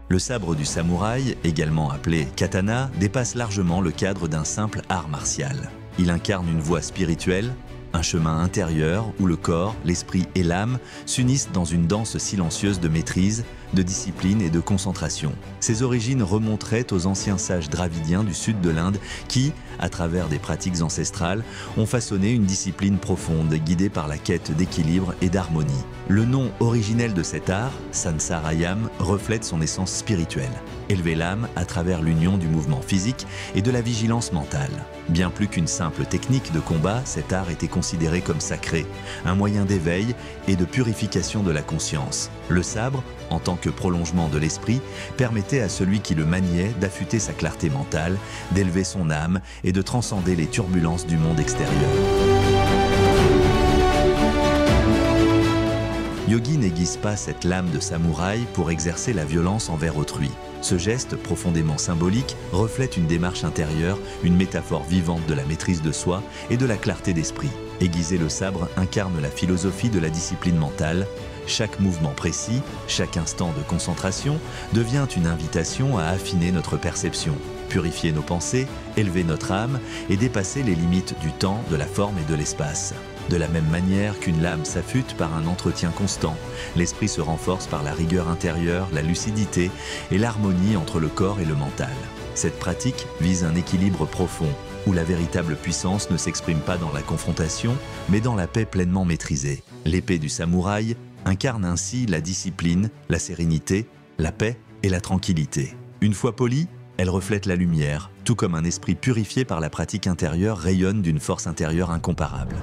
Le sabre du samouraï, également appelé katana, dépasse largement le cadre d'un simple art martial. Il incarne une voie spirituelle, un chemin intérieur où le corps, l'esprit et l'âme s'unissent dans une danse silencieuse de maîtrise, de discipline et de concentration. Ses origines remonteraient aux anciens sages dravidiens du sud de l'Inde qui, à travers des pratiques ancestrales, ont façonné une discipline profonde guidée par la quête d'équilibre et d'harmonie. Le nom originel de cet art, Sansarayam, reflète son essence spirituelle. Élever l'âme à travers l'union du mouvement physique et de la vigilance mentale. Bien plus qu'une simple technique de combat, cet art était considéré comme sacré, un moyen d'éveil et de purification de la conscience. Le sabre, en tant que prolongement de l'esprit, permettait à celui qui le maniait d'affûter sa clarté mentale, d'élever son âme et de transcender les turbulences du monde extérieur. Yogi n'aiguise pas cette lame de samouraï pour exercer la violence envers autrui. Ce geste, profondément symbolique, reflète une démarche intérieure, une métaphore vivante de la maîtrise de soi et de la clarté d'esprit. Aiguiser le sabre incarne la philosophie de la discipline mentale. Chaque mouvement précis, chaque instant de concentration devient une invitation à affiner notre perception, purifier nos pensées, élever notre âme et dépasser les limites du temps, de la forme et de l'espace. De la même manière qu'une lame s'affûte par un entretien constant, l'esprit se renforce par la rigueur intérieure, la lucidité et l'harmonie entre le corps et le mental. Cette pratique vise un équilibre profond, où la véritable puissance ne s'exprime pas dans la confrontation, mais dans la paix pleinement maîtrisée. L'épée du samouraï incarne ainsi la discipline, la sérénité, la paix et la tranquillité. Une fois polie, elle reflète la lumière, tout comme un esprit purifié par la pratique intérieure rayonne d'une force intérieure incomparable.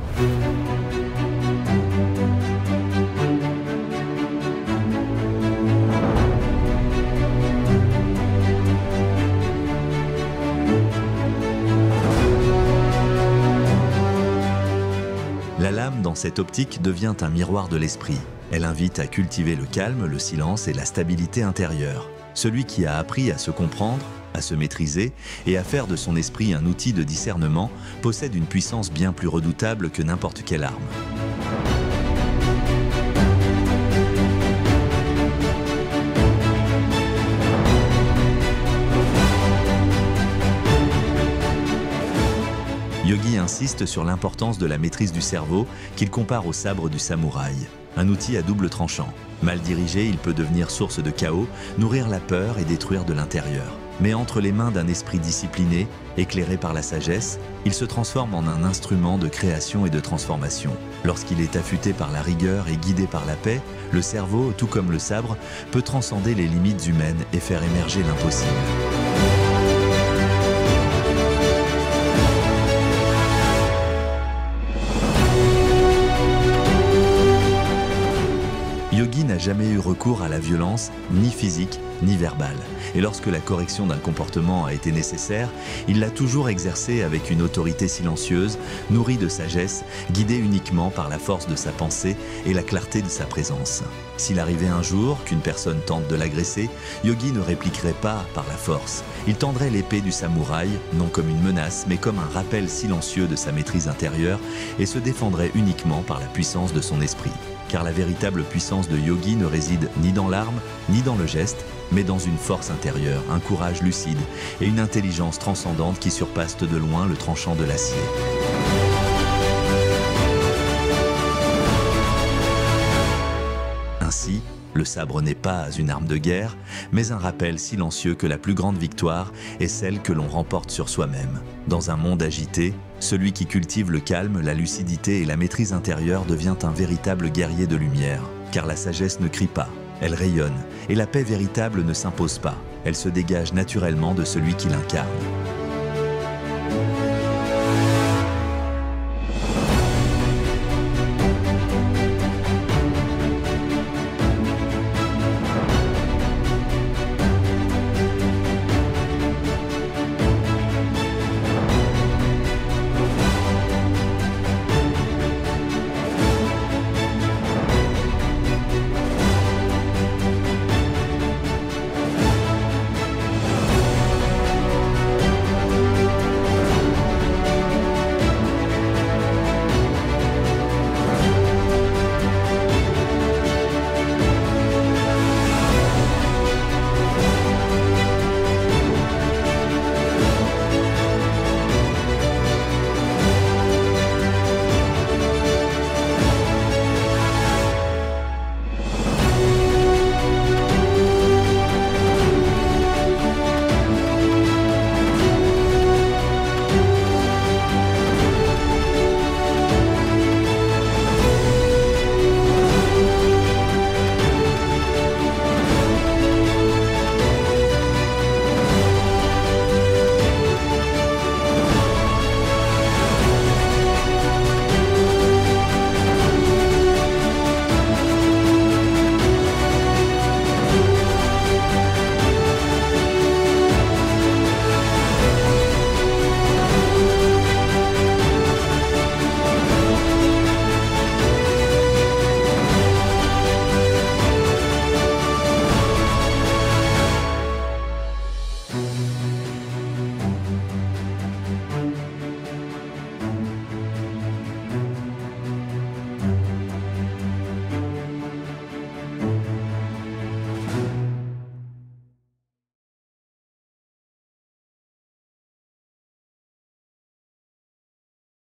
La lame, dans cette optique, devient un miroir de l'esprit. Elle invite à cultiver le calme, le silence et la stabilité intérieure. Celui qui a appris à se comprendre, à se maîtriser et à faire de son esprit un outil de discernement possède une puissance bien plus redoutable que n'importe quelle arme. Yogi insiste sur l'importance de la maîtrise du cerveau qu'il compare au sabre du samouraï, un outil à double tranchant. Mal dirigé, il peut devenir source de chaos, nourrir la peur et détruire de l'intérieur. Mais entre les mains d'un esprit discipliné, éclairé par la sagesse, il se transforme en un instrument de création et de transformation. Lorsqu'il est affûté par la rigueur et guidé par la paix, le cerveau, tout comme le sabre, peut transcender les limites humaines et faire émerger l'impossible. Yogi n'a jamais eu recours à la violence, ni physique, ni verbale. Et lorsque la correction d'un comportement a été nécessaire, il l'a toujours exercé avec une autorité silencieuse, nourrie de sagesse, guidée uniquement par la force de sa pensée et la clarté de sa présence. S'il arrivait un jour qu'une personne tente de l'agresser, Yogi ne répliquerait pas par la force. Il tendrait l'épée du samouraï, non comme une menace, mais comme un rappel silencieux de sa maîtrise intérieure, et se défendrait uniquement par la puissance de son esprit. Car la véritable puissance de Yogi ne réside ni dans l'arme, ni dans le geste, mais dans une force intérieure, un courage lucide et une intelligence transcendante qui surpassent de loin le tranchant de l'acier. Ainsi, le sabre n'est pas une arme de guerre, mais un rappel silencieux que la plus grande victoire est celle que l'on remporte sur soi-même. Dans un monde agité, celui qui cultive le calme, la lucidité et la maîtrise intérieure devient un véritable guerrier de lumière. Car la sagesse ne crie pas, elle rayonne, et la paix véritable ne s'impose pas, elle se dégage naturellement de celui qui l'incarne.